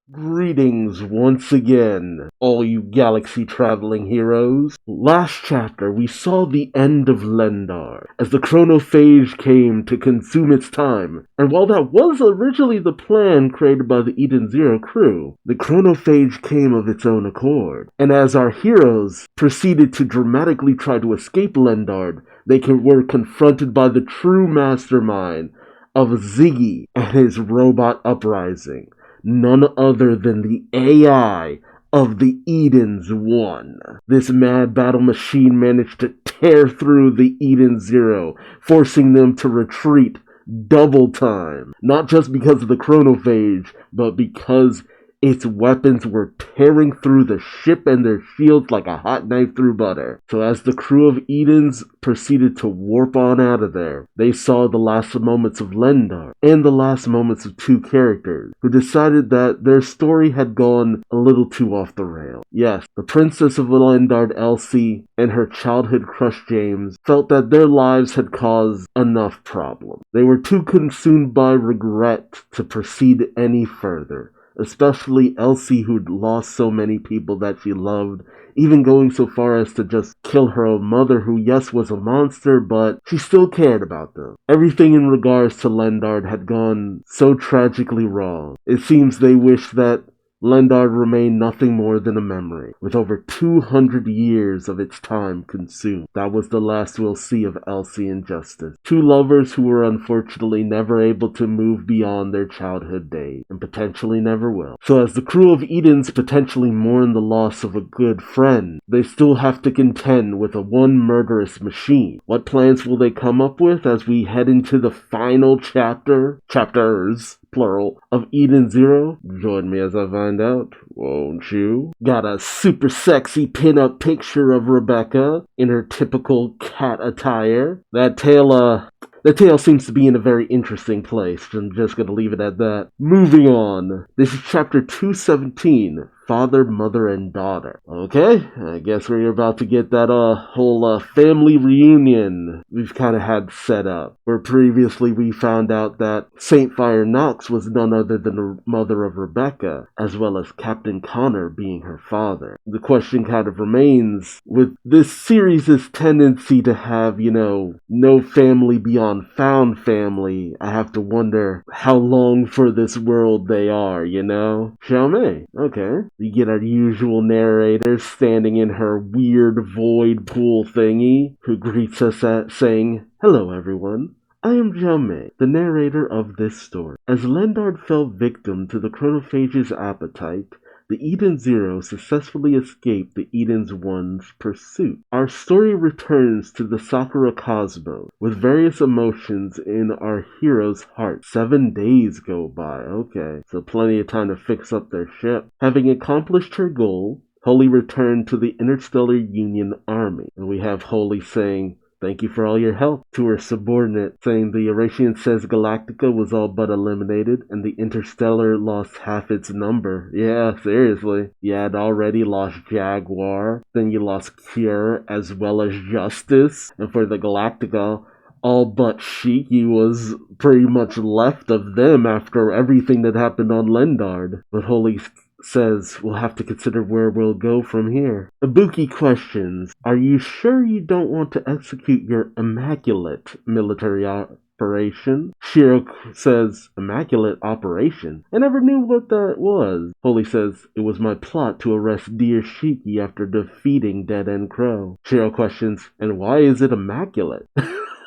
Greetings once again, all you galaxy-traveling heroes. Last chapter, we saw the end of Lendar, as the chronophage came to consume its time. And while that was originally the plan created by the Eden Zero crew, the chronophage came of its own accord. And as our heroes proceeded to dramatically try to escape Lendar, they were confronted by the true mastermind of Ziggy and his robot uprising. None other than the AI of the Edens One. This mad battle machine managed to tear through the Eden Zero, forcing them to retreat double time. Not just because of the chronophage, but because its weapons were tearing through the ship and their shields like a hot knife through butter. So as the crew of Edens proceeded to warp on out of there, they saw the last moments of Lendar and the last moments of two characters who decided that their story had gone a little too off the rail. Yes, the Princess of Lendar, Elsie, and her childhood crush James felt that their lives had caused enough problems. They were too consumed by regret to proceed any further. Especially Elsie, who'd lost so many people that she loved, even going so far as to just kill her own mother, who yes was a monster, but she still cared about them. Everything in regards to Lendar had gone so tragically wrong. It seems they wished that Lendar remained nothing more than a memory, with over 200 years of its time consumed. That was the last we'll see of Elsie and Justice, two lovers who were unfortunately never able to move beyond their childhood days, and potentially never will. So as the crew of Edens potentially mourn the loss of a good friend, they still have to contend with one murderous machine. What plans will they come up with as we head into the final chapters, plural, of Eden Zero? Join me as I find out, won't you? Got a super sexy pin-up picture of Rebecca in her typical cat attire. That tail seems to be in a very interesting place. I'm just gonna leave it at that. Moving on. This is chapter 217. Father, Mother, and Daughter. Okay, I guess we're about to get that whole family reunion we've kind of had set up. Where previously we found out that Saint Fire Knox was none other than the mother of Rebecca, as well as Captain Connor being her father. The question kind of remains, with this series' tendency to have, no family beyond found family, I have to wonder how long for this world they are, Xiaomei, okay. We get our usual narrator standing in her weird void pool thingy, who greets us saying, "Hello everyone. I am Xiaomei, the narrator of this story. As Lendar fell victim to the chronophage's appetite, the Eden Zero successfully escaped the Eden's One's pursuit. Our story returns to the Sakura Cosmos, with various emotions in our hero's heart. 7 days go by, okay, so plenty of time to fix up their ship. Having accomplished her goal, Holy returned to the Interstellar Union Army, and we have Holy saying, "Thank you for all your help," to her subordinate, saying the Eurasian says Galactica was all but eliminated, and the Interstellar lost half its number. Yeah, seriously. You had already lost Jaguar, then you lost Cure, as well as Justice, and for the Galactica, all but Shiki was pretty much left of them after everything that happened on Lendar. But Holy says we'll have to consider where we'll go from here. Ibuki questions, "Are you sure you don't want to execute your immaculate military operation?" Shiro says, "Immaculate operation? I never knew what that was." Holy says, "It was my plot to arrest dear Shiki after defeating Dead End Crow." Shiro questions, "And why is it immaculate?"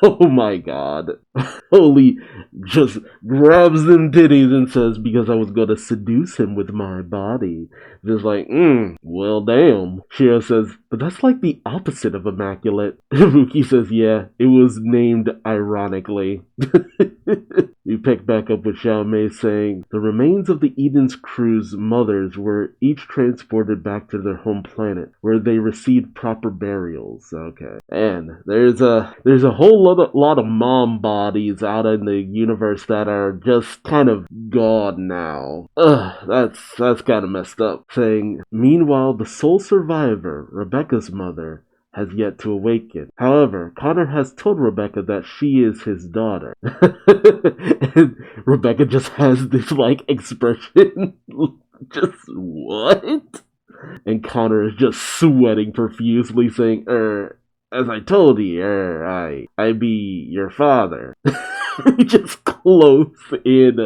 Oh my god. Holy just grabs them titties and says, "Because I was gonna seduce him with my body." Just like, well damn. Shiro says, "But that's like the opposite of immaculate." Ibuki says, "Yeah, it was named ironically." We pick back up with Xiaomei saying, "The remains of the Eden's crew's mothers were each transported back to their home planet, where they received proper burials." Okay. And there's a whole lot of mom bodies out in the universe that are just kind of gone now. That's kind of messed up. Saying, "Meanwhile, the sole survivor, Rebecca's mother, has yet to awaken. However, Connor has told Rebecca that she is his daughter." And Rebecca just has this, expression Just what? And Connor is just sweating profusely, saying, as I told you, I be your father. Just close in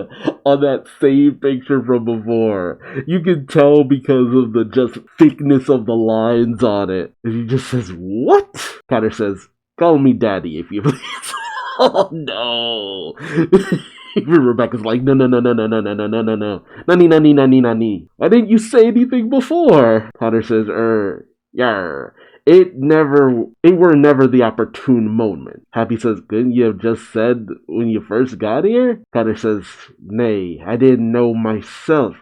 on that same picture from before. You can tell because of the just thickness of the lines on it. And he just says, what? Connor says, call me daddy if you please. Oh no. Even Rebecca's like, no. Nani. Why didn't you say anything before? Connor says, yar. It were never the opportune moment. Happy says, couldn't you have just said when you first got here? Connor says, nay, I didn't know myself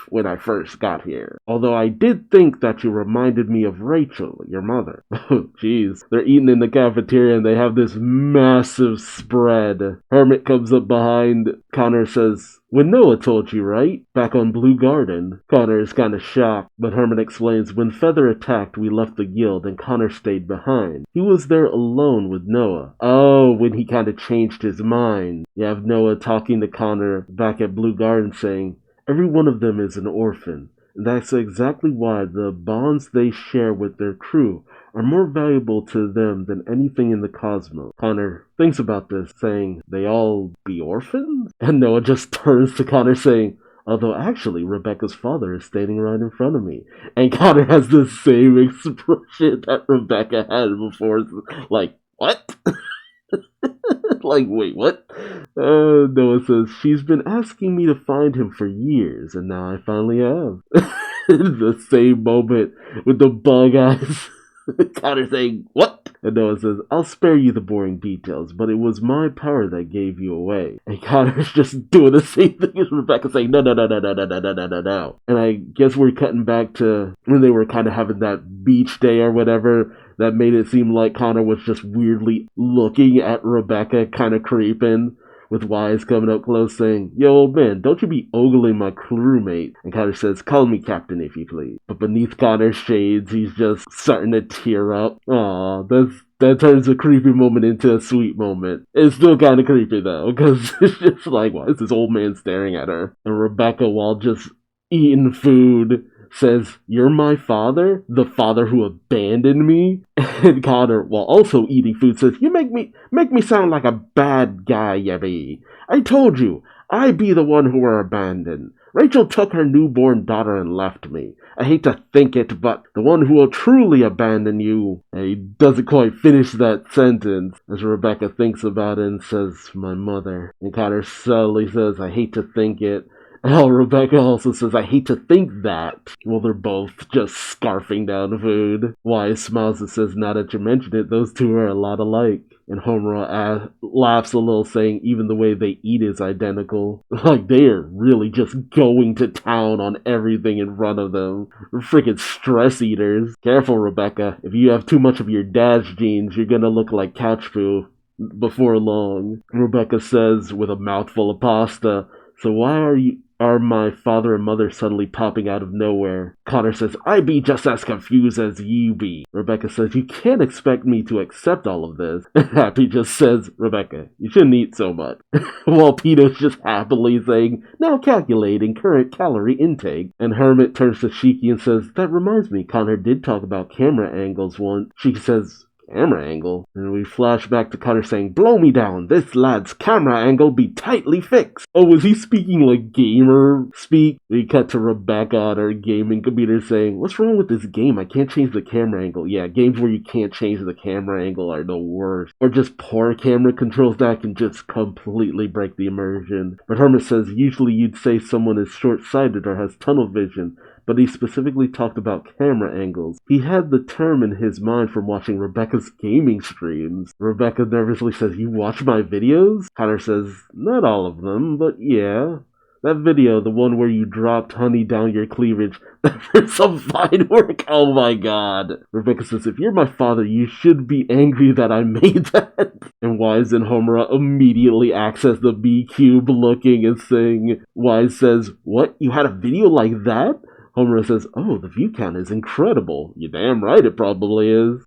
when I first got here. Although I did think that you reminded me of Rachel, your mother. Oh, jeez. They're eating in the cafeteria and they have this massive spread. Hermit comes up behind. Connor says, when Noah told you, right? Back on Blue Garden. Connor is kind of shocked, but Herman explains, when Feather attacked, we left the guild and Connor stayed behind. He was there alone with Noah. Oh, when he kind of changed his mind. You have Noah talking to Connor back at Blue Garden saying, every one of them is an orphan. And that's exactly why the bonds they share with their crew are more valuable to them than anything in the cosmos. Connor thinks about this, saying, they all be orphans? And Noah just turns to Connor saying, although actually Rebecca's father is standing right in front of me. And Connor has the same expression that Rebecca had before. Like, what? Like, wait, what? Noah says, she's been asking me to find him for years, and now I finally have. The same moment with the bug eyes. Connor saying, what? And Noah says, I'll spare you the boring details, but it was my power that gave you away. And Connor's just doing the same thing as Rebecca, saying, no. And I guess we're cutting back to when they were kind of having that beach day or whatever. That made it seem like Connor was just weirdly looking at Rebecca, kind of creeping, with Wise coming up close saying, yo, old man, don't you be ogling my crewmate. And Connor says, call me captain if you please. But beneath Connor's shades, he's just starting to tear up. Aw, that turns a creepy moment into a sweet moment. It's still kind of creepy though, because it's just like, why is this old man staring at her? And Rebecca, while just eating food, says, you're my father? The father who abandoned me? And Connor, while also eating food, says, you make me sound like a bad guy, Yebby. I told you, I be the one who were abandoned. Rachel took her newborn daughter and left me. I hate to think it, but the one who will truly abandon you... And he doesn't quite finish that sentence, as Rebecca thinks about it and says, my mother. And Connor subtly says, I hate to think it. Oh, Rebecca also says, I hate to think that. Well, they're both just scarfing down food. Wise smiles and says, now that you mention it, those two are a lot alike. And Homer laughs a little, saying even the way they eat is identical. Like, they are really just going to town on everything in front of them. They're freaking stress eaters. Careful, Rebecca. If you have too much of your dad's genes, you're gonna look like couch poo before long. Rebecca says, with a mouthful of pasta, so why are my father and mother suddenly popping out of nowhere? Connor says, I be just as confused as you be. Rebecca says, you can't expect me to accept all of this. Happy just says, Rebecca, you shouldn't eat so much. While Peter's just happily saying, now calculating current calorie intake. And Hermit turns to Shiki and says, that reminds me, Connor did talk about camera angles once. Shiki says, camera angle? And we flash back to Connor saying, blow me down, this lad's camera angle be tightly fixed. Oh, was he speaking like gamer speak? We cut to Rebecca on her gaming computer saying, what's wrong with this game? I can't change the camera angle. Yeah, games where you can't change the camera angle are the worst. Or just poor camera controls that can just completely break the immersion. But Hermit says, usually you'd say someone is short-sighted or has tunnel vision, but he specifically talked about camera angles. He had the term in his mind from watching Rebecca's gaming streams. Rebecca nervously says, you watch my videos? Connor says, not all of them, but yeah. That video, the one where you dropped honey down your cleavage, for some fine work, oh my god. Rebecca says, if you're my father, you should be angry that I made that. And Wise and Homura immediately access the B-cube looking and saying, Wise says, what? You had a video like that? Homura says, oh, the view count is incredible. You're damn right it probably is.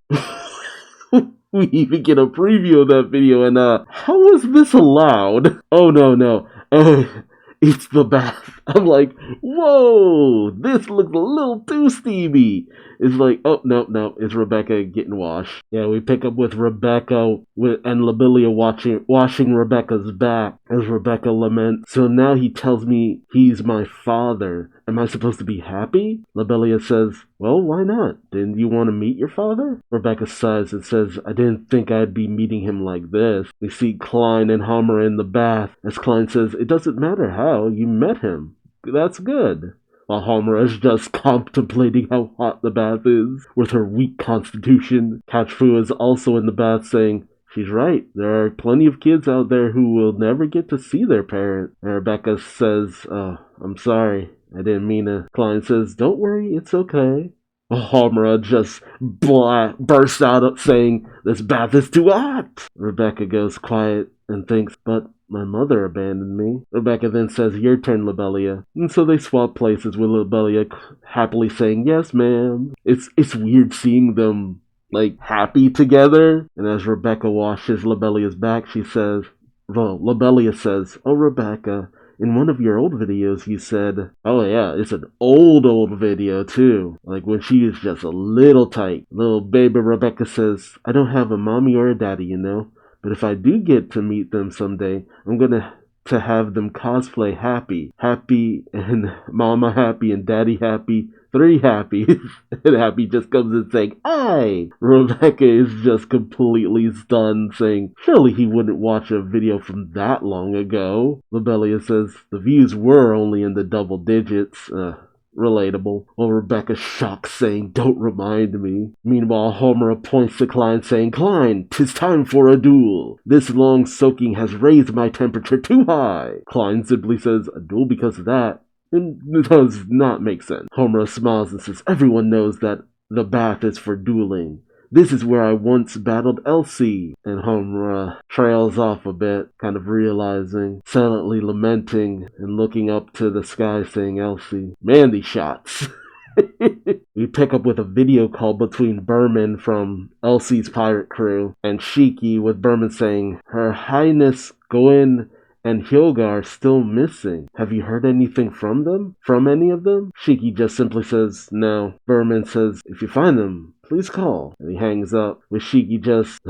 We even get a preview of that video, and how was this allowed? Oh, no. It's the bath. I'm like, whoa, this looks a little too steamy. It's like, oh, no, it's Rebecca getting washed. Yeah, we pick up with Rebecca and Lobelia washing Rebecca's back as Rebecca laments. So now he tells me he's my father. Am I supposed to be happy? Lobelia says, well, why not? Didn't you want to meet your father? Rebecca sighs and says, I didn't think I'd be meeting him like this. We see Klein and Homer in the bath as Klein says, it doesn't matter how, you met him. That's good. While Homer is just contemplating how hot the bath is with her weak constitution. Catchfu is also in the bath saying, she's right. There are plenty of kids out there who will never get to see their parent. And Rebecca says, oh, I'm sorry. I didn't mean to. Klein says, don't worry, it's okay. Homer just bursts out saying, this bath is too hot. Rebecca goes quiet and thinks, but my mother abandoned me. Rebecca then says, your turn, Lobelia. And so they swap places with Lobelia happily saying, yes, ma'am. It's weird seeing them, like, happy together. And as Rebecca washes Lobelia's back, Lobelia says, oh, Rebecca, in one of your old videos you said, oh yeah, it's an old video too. Like when she was just a little tight. Little baby Rebecca says, I don't have a mommy or a daddy, you know. But if I do get to meet them someday, I'm gonna to have them cosplay Happy. Happy and Mama Happy and Daddy Happy. 3 Happy. And Happy just comes in saying, "Hi!" Rebecca is just completely stunned, saying, surely he wouldn't watch a video from that long ago. Lobelia says, the views were only in the double digits. Relatable. While Rebecca's shocked, saying, don't remind me. Meanwhile, Homer points to Klein, saying, Klein, 'tis time for a duel. This long soaking has raised my temperature too high. Klein simply says, a duel because of that. It does not make sense. Homer smiles and says, everyone knows that the bath is for dueling. This is where I once battled Elsie. And Homer trails off a bit, kind of realizing, silently lamenting, and looking up to the sky saying, Elsie, man, these shots. We pick up with a video call between Berman from Elsie's pirate crew and Shiki, with Berman saying, Her Highness Goen and Hyoga are still missing. Have you heard anything from them? From any of them? Shiki just simply says, no. Berman says, if you find them, please call. And he hangs up, with Shiki just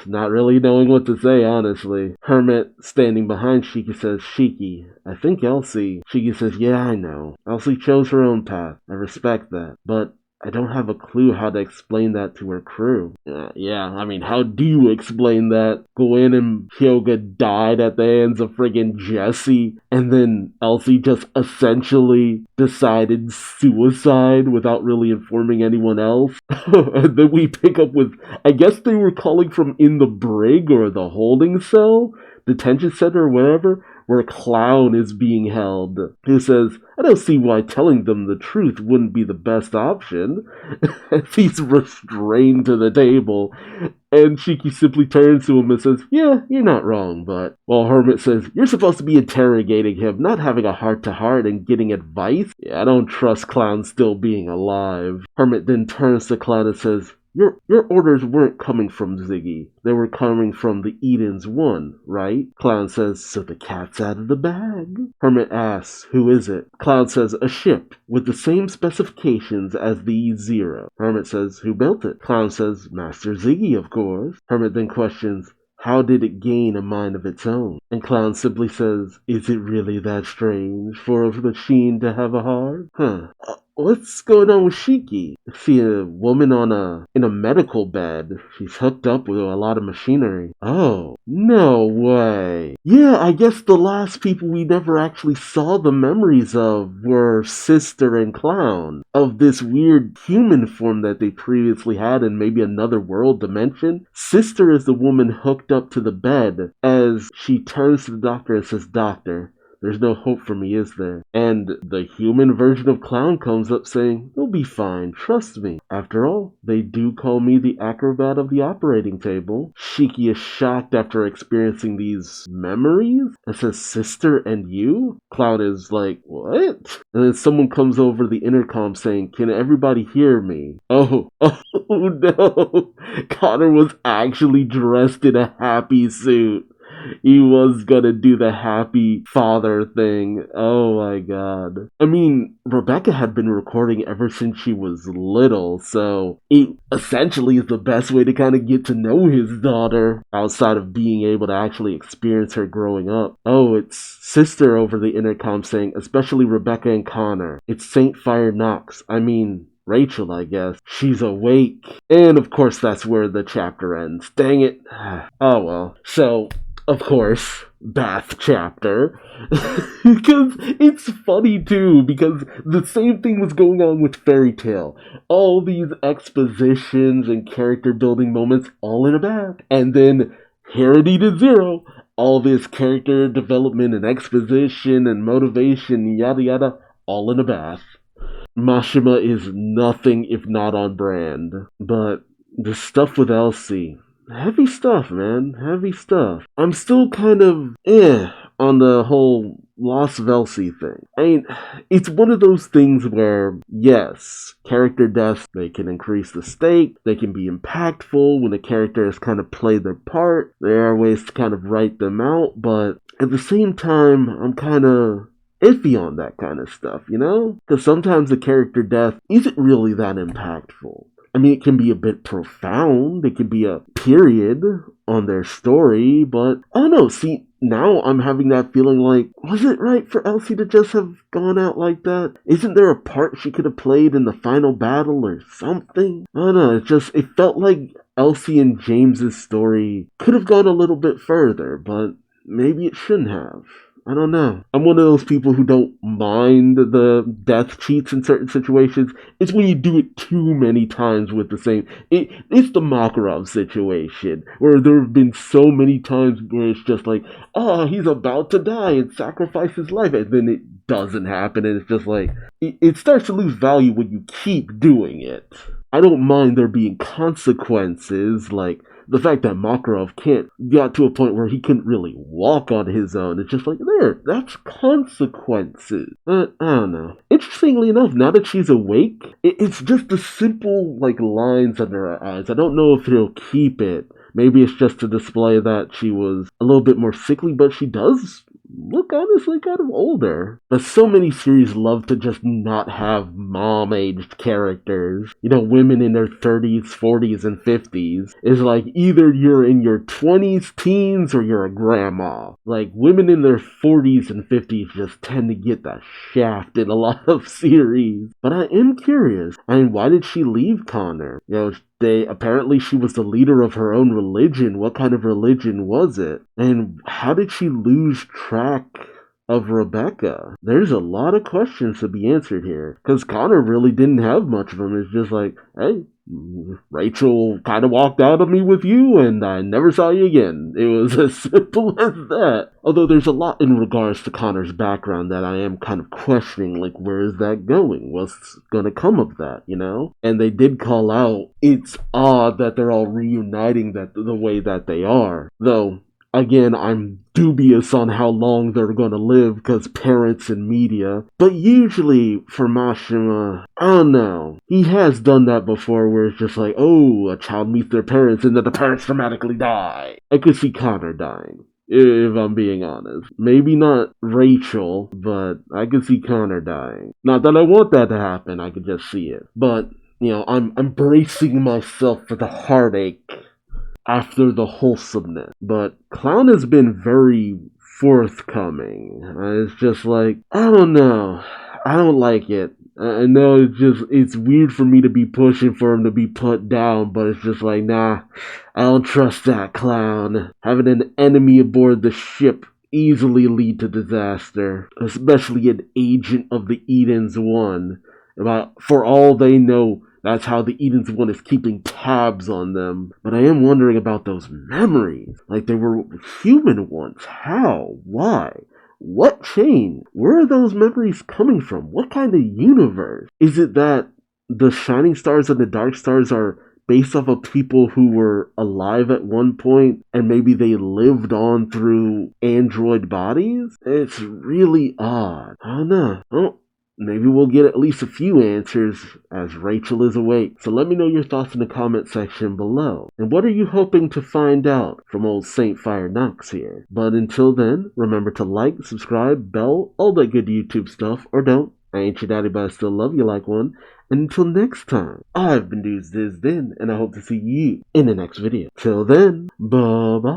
not really knowing what to say, honestly. Hermit, standing behind Shiki, says, Shiki, I think Elsie. Shiki says, yeah, I know. Elsie chose her own path. I respect that. But I don't have a clue how to explain that to her crew. I mean, how do you explain that? Gwen and Hyoga died at the hands of friggin' Jesse, and then Elsie just essentially decided suicide without really informing anyone else? And then we pick up with, I guess they were calling from in the brig or the holding cell, detention center or whatever, where Clown is being held, who says, I don't see why telling them the truth wouldn't be the best option. He's restrained to the table, and Shiki simply turns to him and says, yeah, you're not wrong, but... While Hermit says, you're supposed to be interrogating him, not having a heart-to-heart and getting advice? Yeah, I don't trust Clown still being alive. Hermit then turns to Clown and says, Your orders weren't coming from Ziggy. They were coming from the Eden's One, right? Clown says, so the cat's out of the bag. Hermit asks, who is it? Clown says, a ship with the same specifications as the Zero. Hermit says, who built it? Clown says, Master Ziggy, of course. Hermit then questions, how did it gain a mind of its own? And Clown simply says, is it really that strange for a machine to have a heart? What's going on with Shiki? I see a woman in a medical bed. She's hooked up with a lot of machinery. Oh, no way. Yeah, I guess the last people we never actually saw the memories of were Sister and Clown, of this weird human form that they previously had in maybe another world dimension. Sister is the woman hooked up to the bed as she turns to the doctor and says, Doctor, there's no hope for me, is there? And the human version of Clown comes up saying, you'll be fine, trust me. After all, they do call me the acrobat of the operating table. Shiki is shocked after experiencing these memories and says, Sister and you? Clown is like, what? And then someone comes over the intercom saying, can everybody hear me? Oh no. Connor was actually dressed in a happy suit. He was gonna do the happy father thing. Oh my god. I mean, Rebecca had been recording ever since she was little, so it essentially is the best way to kind of get to know his daughter outside of being able to actually experience her growing up. Oh, it's sister over the intercom saying, especially Rebecca and Connor. It's Saint Fire Knox. I mean, Rachel, I guess. She's awake. And of course, that's where the chapter ends. Dang it. Oh well. So, of course, bath chapter. Because it's funny too, because the same thing was going on with Fairy Tale. All these expositions and character building moments all in a bath. And then Harity to Zero. All this character development and exposition and motivation, yada yada, all in a bath. Mashima is nothing if not on brand. But the stuff with Elsie, heavy stuff, man. Heavy stuff. I'm still kind of on the whole loss of Elsie thing. I mean, it's one of those things where, yes, character deaths, they can increase the stake, they can be impactful when a character has kind of played their part. There are ways to kind of write them out, but at the same time, I'm kind of iffy on that kind of stuff, you know? Because sometimes a character death isn't really that impactful. I mean, it can be a bit profound, it can be a period on their story, but I don't know, see, now I'm having that feeling like, was it right for Elsie to just have gone out like that? Isn't there a part she could have played in the final battle or something? I don't know, it felt like Elsie and James's story could have gone a little bit further, but maybe it shouldn't have. I don't know. I'm one of those people who don't mind the death cheats in certain situations. It's when you do it too many times with the same. It's the Makarov situation, where there have been so many times where it's just like, oh, he's about to die and sacrifice his life, and then it doesn't happen, and it's just like, it starts to lose value when you keep doing it. I don't mind there being consequences, like the fact that Makarov got to a point where he couldn't really walk on his own. It's just like, that's consequences. I don't know. Interestingly enough, now that she's awake, it's just the simple, like, lines under her eyes. I don't know if he'll keep it. Maybe it's just to display that she was a little bit more sickly, but she does look honestly kind of older. But so many series love to just not have mom-aged characters. You know, women in their 30s, 40s, and 50s. It's like either you're in your 20s, teens, or you're a grandma. Like, women in their 40s and 50s just tend to get that shaft in a lot of series. But I am curious. I mean, why did she leave Connor? You know, apparently she was the leader of her own religion. What kind of religion was it? And how did she lose track of Rebecca? There's a lot of questions to be answered here. Because Connor really didn't have much of them. It's just like, hey, Rachel kind of walked out of me with you and I never saw you again. It was as simple as that. Although there's a lot in regards to Connor's background that I am kind of questioning, like, where is that going? What's gonna come of that, you know? And they did call out, it's odd that they're all reuniting that the way that they are. Though, again, I'm dubious on how long they're gonna live because parents and media. But usually for Mashima, I don't know. He has done that before where it's just like, oh, a child meets their parents and then the parents dramatically die. I could see Connor dying, if I'm being honest. Maybe not Rachel, but I could see Connor dying. Not that I want that to happen, I could just see it. But, you know, I'm bracing myself for the heartache after the wholesomeness. But Clown has been very forthcoming. It's just like, I don't know. I don't like it. I know it's weird for me to be pushing for him to be put down, but it's just like, nah, I don't trust that Clown. Having an enemy aboard the ship easily lead to disaster, especially an agent of the Eden's One. For all they know, that's how the Eden's One is keeping tabs on them. But I am wondering about those memories. Like, they were human once. How? Why? What changed? Where are those memories coming from? What kind of universe? Is it that the shining stars and the dark stars are based off of people who were alive at one point and maybe they lived on through android bodies? It's really odd. I don't know. maybe we'll get at least a few answers as Rachel is awake. So let me know your thoughts in the comment section below. And what are you hoping to find out from old Saint Fire Knox here? But until then, remember to like, subscribe, bell, all that good YouTube stuff, or don't. I ain't your daddy, but I still love you like one. And until next time, I've been Duuz-Diz-Din, and I hope to see you in the next video. Till then, bye-bye.